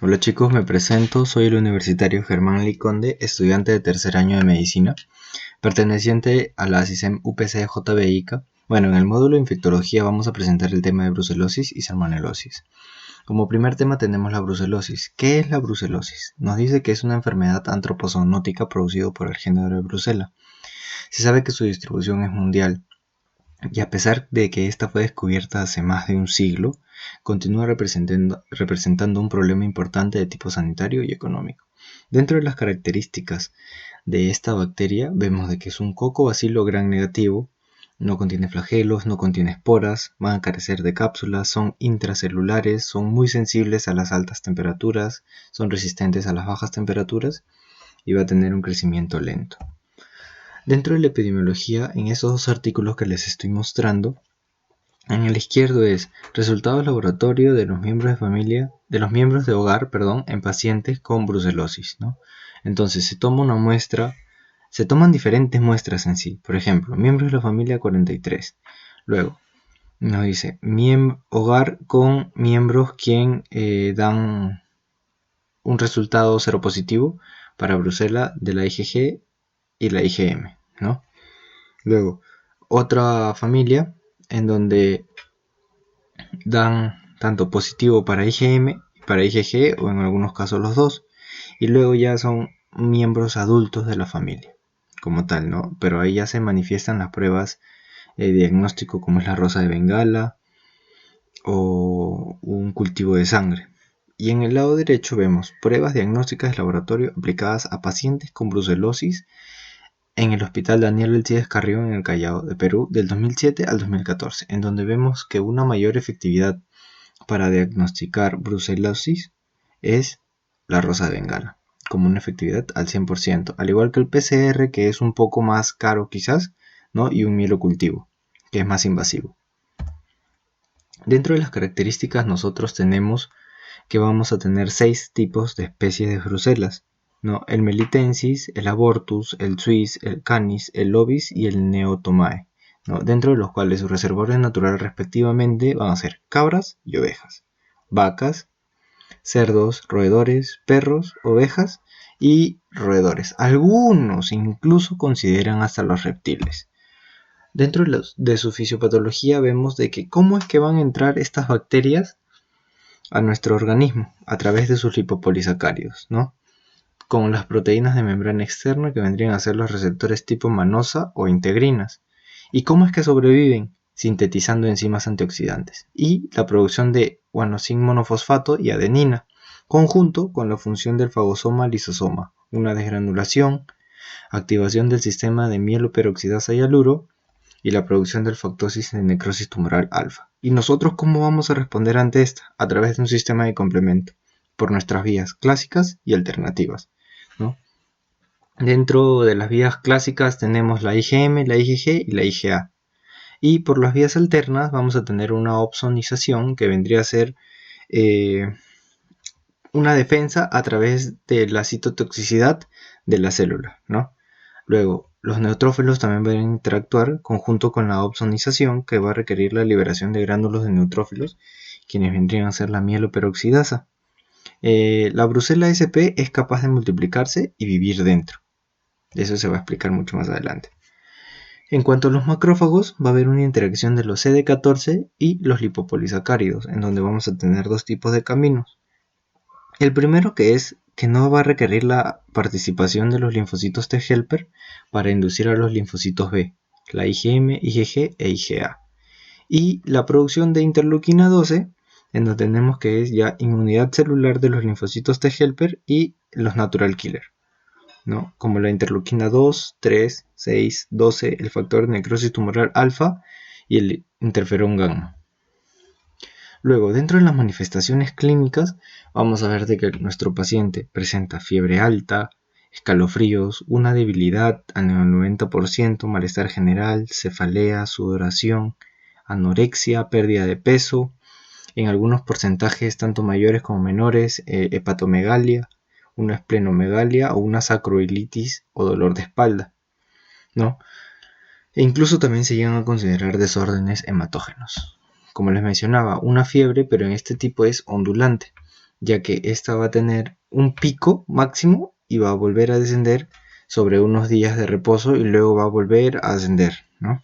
Hola chicos, me presento, soy el universitario Germán Liconde, estudiante de tercer año de medicina, perteneciente a la CISEM UPC JBICA. Bueno, en el módulo de infectología vamos a presentar el tema de brucelosis y salmonelosis. Como primer tema tenemos la brucelosis. ¿Qué es la brucelosis? Nos dice que es una enfermedad antropozoonótica producida por el género de Brucella. Se sabe que su distribución es mundial, y a pesar de que esta fue descubierta hace más de un siglo, continúa representando un problema importante de tipo sanitario y económico. Dentro de las características de esta bacteria vemos de que es un coco-bacilo gram negativo, no contiene flagelos, no contiene esporas, van a carecer de cápsulas, son intracelulares, son muy sensibles a las altas temperaturas, son resistentes a las bajas temperaturas y va a tener un crecimiento lento. Dentro de la epidemiología, en esos dos artículos que les estoy mostrando, en el izquierdo es resultados laboratorio de los miembros de familia, de los miembros de hogar, en pacientes con brucelosis, ¿no? Entonces se toma una muestra, se toman diferentes muestras en sí. Por ejemplo, miembros de la familia 43. Luego nos dice hogar con miembros quien dan un resultado seropositivo para brucela de la IgG y la IgM, ¿no? Luego, otra familia en donde dan tanto positivo para IgM y para IgG, o en algunos casos los dos, y luego ya son miembros adultos de la familia, como tal, ¿no? Pero ahí ya se manifiestan las pruebas de diagnóstico, como es la rosa de Bengala o un cultivo de sangre. Y en el lado derecho vemos pruebas diagnósticas de laboratorio aplicadas a pacientes con brucelosis en el Hospital Daniel Alcides Carrión en el Callao de Perú del 2007 al 2014, en donde vemos que una mayor efectividad para diagnosticar brucelosis es la rosa de Bengala, como una efectividad al 100%, al igual que el PCR, que es un poco más caro quizás, ¿no? Y un mielocultivo, que es más invasivo. Dentro de las características nosotros tenemos que vamos a tener 6 tipos de especies de brucelas, ¿no? El melitensis, el abortus, el suis, el canis, el ovis y el neotomae, ¿no? Dentro de los cuales su reservorio natural respectivamente van a ser cabras y ovejas, vacas, cerdos, roedores, perros, ovejas y roedores. Algunos incluso consideran hasta los reptiles. Dentro de su fisiopatología vemos de que cómo es que van a entrar estas bacterias a nuestro organismo a través de sus lipopolisacáridos, ¿no? Con las proteínas de membrana externa que vendrían a ser los receptores tipo manosa o integrinas. ¿Y cómo es que sobreviven? Sintetizando enzimas antioxidantes y la producción de guanosin monofosfato y adenina, conjunto con la función del fagosoma lisosoma, una desgranulación, activación del sistema de mieloperoxidasa y haluro y la producción del factosis de necrosis tumoral alfa. ¿Y nosotros cómo vamos a responder ante esta? A través de un sistema de complemento, por nuestras vías clásicas y alternativas, ¿no? Dentro de las vías clásicas tenemos la IgM, la IgG y la IgA. Y por las vías alternas vamos a tener una opsonización que vendría a ser una defensa a través de la citotoxicidad de la célula, ¿no? Luego, los neutrófilos también van a interactuar conjunto con la opsonización, que va a requerir la liberación de gránulos de neutrófilos, quienes vendrían a ser la mieloperoxidasa. La brucela SP es capaz de multiplicarse y vivir dentro. Eso se va a explicar mucho más adelante. En cuanto a los macrófagos, va a haber una interacción de los CD14 y los lipopolisacáridos, en donde vamos a tener dos tipos de caminos. El primero que es que no va a requerir la participación de los linfocitos T helper para inducir a los linfocitos B, la IgM, IgG e IgA. Y la producción de interleuquina 12, en donde tenemos que es ya inmunidad celular de los linfocitos T helper y los natural killer, ¿no? Como la interleuquina 2, 3, 6, 12, el factor de necrosis tumoral alfa y el interferón gamma. Luego, dentro de las manifestaciones clínicas, vamos a ver de que nuestro paciente presenta fiebre alta, escalofríos, una debilidad al 90%, malestar general, cefalea, sudoración, anorexia, pérdida de peso, en algunos porcentajes tanto mayores como menores, hepatomegalia, una esplenomegalia o una sacroilitis o dolor de espalda, ¿no? E incluso también se llegan a considerar desórdenes hematógenos. Como les mencionaba, una fiebre, pero en este tipo es ondulante, ya que esta va a tener un pico máximo y va a volver a descender sobre unos días de reposo y luego va a volver a ascender, ¿no?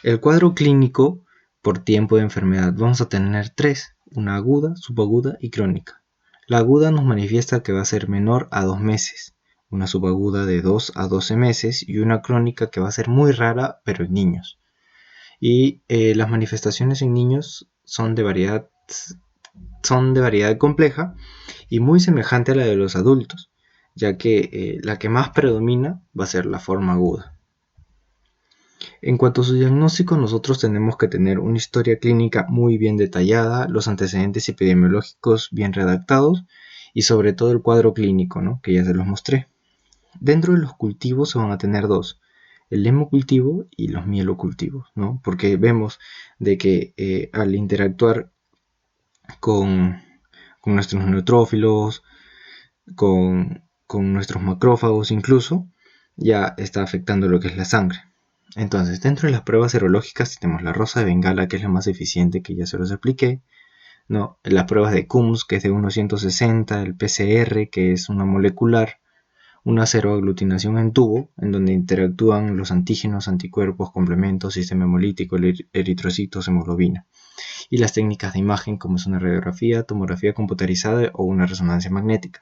El cuadro clínico por tiempo de enfermedad vamos a tener tres: una aguda, subaguda y crónica. La aguda nos manifiesta que va a ser menor a 2 meses, una subaguda de 2 a 12 meses y una crónica que va a ser muy rara pero en niños. Y las manifestaciones en niños son de variedad compleja y muy semejante a la de los adultos, ya que la que más predomina va a ser la forma aguda. En cuanto a su diagnóstico, nosotros tenemos que tener una historia clínica muy bien detallada, los antecedentes epidemiológicos bien redactados y sobre todo el cuadro clínico, ¿no?, que ya se los mostré. Dentro de los cultivos se van a tener dos: el hemocultivo y los mielocultivos, ¿no? Porque vemos de que al interactuar con nuestros neutrófilos, con nuestros macrófagos incluso, ya está afectando lo que es la sangre. Entonces, dentro de las pruebas serológicas tenemos la rosa de Bengala, que es la más eficiente, que ya se los expliqué, ¿no? Las pruebas de Coombs, que es de 1,160, el PCR, que es una molecular, una ceroaglutinación en tubo, en donde interactúan los antígenos, anticuerpos, complementos, sistema hemolítico, eritrocitos, hemoglobina. Y las técnicas de imagen, como es una radiografía, tomografía computarizada o una resonancia magnética.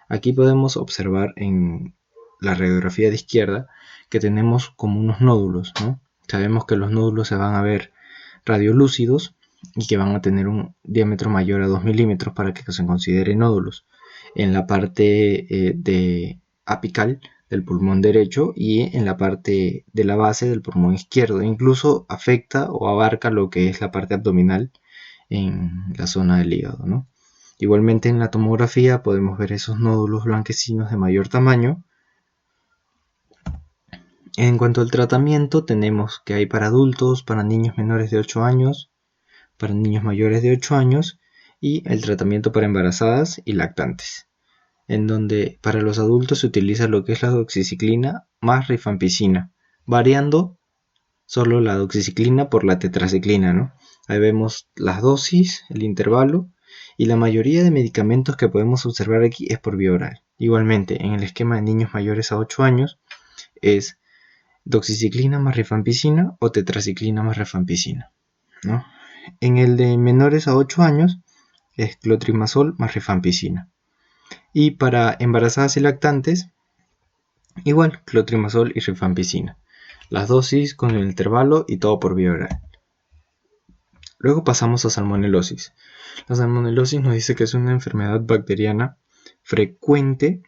Aquí podemos observar en la radiografía de izquierda que tenemos como unos nódulos, ¿no? Sabemos que los nódulos se van a ver radiolúcidos y que van a tener un diámetro mayor a 2 milímetros para que se consideren nódulos en la parte apical del pulmón derecho y en la parte de la base del pulmón izquierdo. Incluso afecta o abarca lo que es la parte abdominal en la zona del hígado, ¿no? Igualmente en la tomografía podemos ver esos nódulos blanquecinos de mayor tamaño. En cuanto al tratamiento, tenemos que hay para adultos, para niños menores de 8 años, para niños mayores de 8 años y el tratamiento para embarazadas y lactantes, en donde para los adultos se utiliza lo que es la doxiciclina más rifampicina, variando solo la doxiciclina por la tetraciclina, ¿no? Ahí vemos las dosis, el intervalo y la mayoría de medicamentos que podemos observar aquí es por vía oral. Igualmente, en el esquema de niños mayores a 8 años es doxiciclina más rifampicina o tetraciclina más rifampicina, ¿no? En el de menores a 8 años es clotrimazol más rifampicina. Y para embarazadas y lactantes, igual, clotrimazol y rifampicina. Las dosis con el intervalo y todo por vía oral. Luego pasamos a salmonelosis. La salmonelosis nos dice que es una enfermedad bacteriana frecuente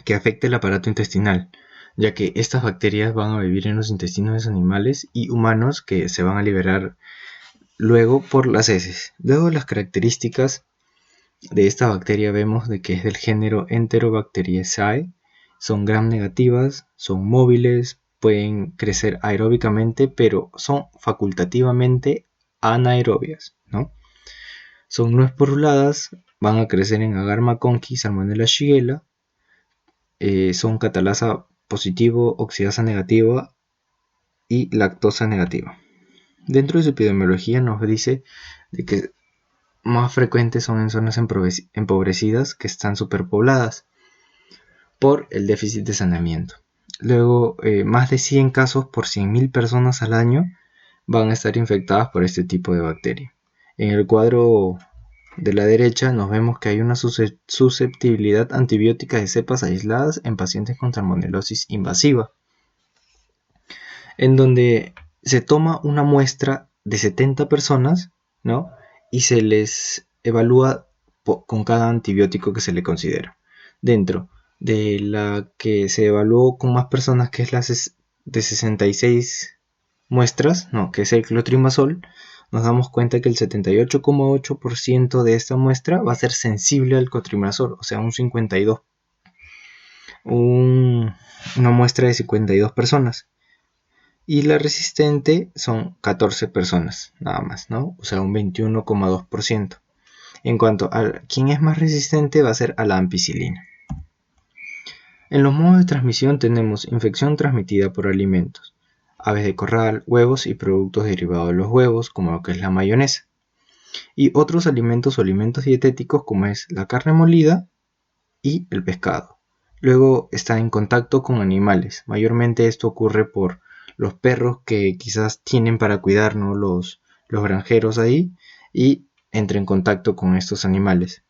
que afecta el aparato intestinal, ya que estas bacterias van a vivir en los intestinos de animales y humanos que se van a liberar luego por las heces. Luego de las características de esta bacteria vemos de que es del género Enterobacteriaceae, son gram negativas, son móviles, pueden crecer aeróbicamente, pero son facultativamente anaerobias, ¿no? Son no esporuladas, van a crecer en Agar McConkey, Salmonella Shigella, son catalasa positivo, oxidasa negativa y lactosa negativa. Dentro de su epidemiología nos dice de que más frecuentes son en zonas empobrecidas que están superpobladas por el déficit de saneamiento. Luego, más de 100 casos por 100.000 personas al año van a estar infectadas por este tipo de bacteria. En el cuadro de la derecha nos vemos que hay una susceptibilidad antibiótica de cepas aisladas en pacientes con salmonelosis invasiva, en donde se toma una muestra de 70 personas, ¿no?, y se les evalúa con cada antibiótico que se le considera. Dentro de la que se evaluó con más personas, que es la de 66 muestras, ¿no?, que es el clotrimazol, nos damos cuenta que el 78,8% de esta muestra va a ser sensible al clotrimazol, o sea, un 52, una muestra de 52 personas. Y la resistente son 14 personas, nada más, ¿no? O sea, un 21,2%. En cuanto a quién es más resistente, va a ser a la ampicilina. En los modos de transmisión tenemos infección transmitida por alimentos, aves de corral, huevos y productos derivados de los huevos, como lo que es la mayonesa. y otros alimentos o alimentos dietéticos como es la carne molida y el pescado. Luego está en contacto con animales. Mayormente esto ocurre por los perros que quizás tienen para cuidar, ¿no?, los granjeros ahí, y entra en contacto con estos animales.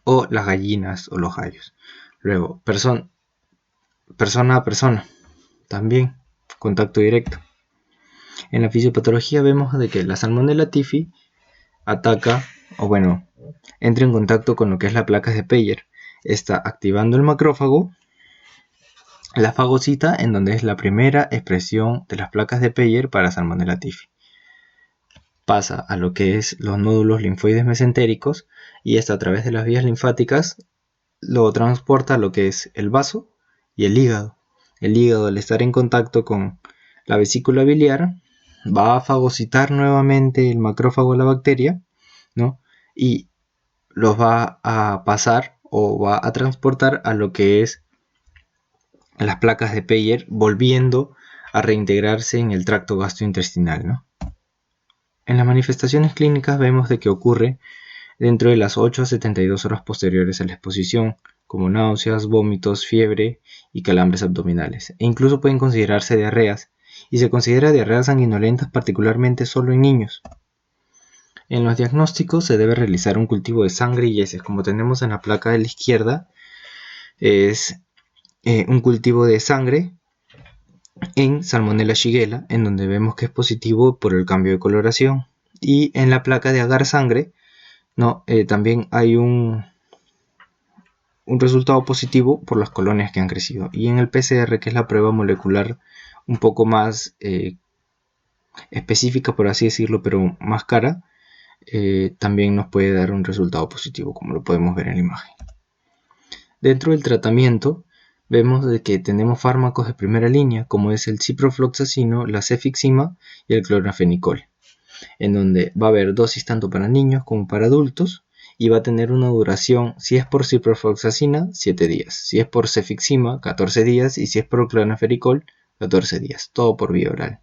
O las gallinas o los gallos. Luego, persona a persona. También contacto directo. En la fisiopatología vemos de que la Salmonella typhi ataca, o bueno, entra en contacto con lo que es la placa de Peyer. Está activando el macrófago, la fagocita, en donde es la primera expresión de las placas de Peyer para Salmonella typhi. Pasa a lo que es los nódulos linfoides mesentéricos y esta a través de las vías linfáticas lo transporta a lo que es el vaso y el hígado. El hígado, al estar en contacto con la vesícula biliar, va a fagocitar nuevamente el macrófago a la bacteria, ¿no?, y los va a pasar o va a transportar a lo que es las placas de Peyer, volviendo a reintegrarse en el tracto gastrointestinal, ¿no? En las manifestaciones clínicas vemos de que ocurre dentro de las 8 a 72 horas posteriores a la exposición, como náuseas, vómitos, fiebre y calambres abdominales, e incluso pueden considerarse diarreas, y se considera diarreas sanguinolentas particularmente solo en niños. En los diagnósticos se debe realizar un cultivo de sangre y heces, como tenemos en la placa de la izquierda, es un cultivo de sangre en Salmonella shigella, en donde vemos que es positivo por el cambio de coloración, y en la placa de agar sangre, ¿no?, también hay un resultado positivo por las colonias que han crecido. Y en el PCR, que es la prueba molecular un poco más específica, por así decirlo, pero más cara, también nos puede dar un resultado positivo, como lo podemos ver en la imagen. Dentro del tratamiento vemos de que tenemos fármacos de primera línea, como es el ciprofloxacino, la cefixima y el clorafenicol, en donde va a haber dosis tanto para niños como para adultos, y va a tener una duración, si es por ciprofloxacina, 7 días, si es por cefixima, 14 días, y si es por clorafenicol, 14 días, todo por vía oral.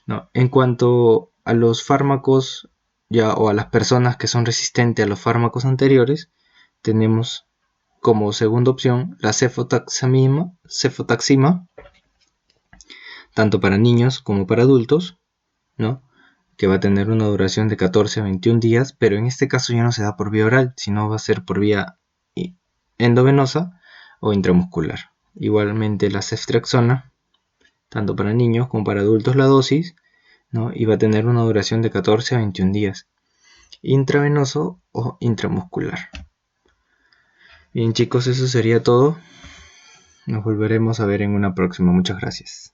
No, en cuanto a los fármacos o a las personas que son resistentes a los fármacos anteriores, tenemos como segunda opción la cefotaxima, tanto para niños como para adultos, ¿no?, que va a tener una duración de 14 a 21 días, pero en este caso ya no se da por vía oral, sino va a ser por vía endovenosa o intramuscular. Igualmente la ceftriaxona, tanto para niños como para adultos la dosis, ¿no?, y va a tener una duración de 14 a 21 días, intravenoso o intramuscular. Bien chicos, eso sería todo. Nos volveremos a ver en una próxima. Muchas gracias.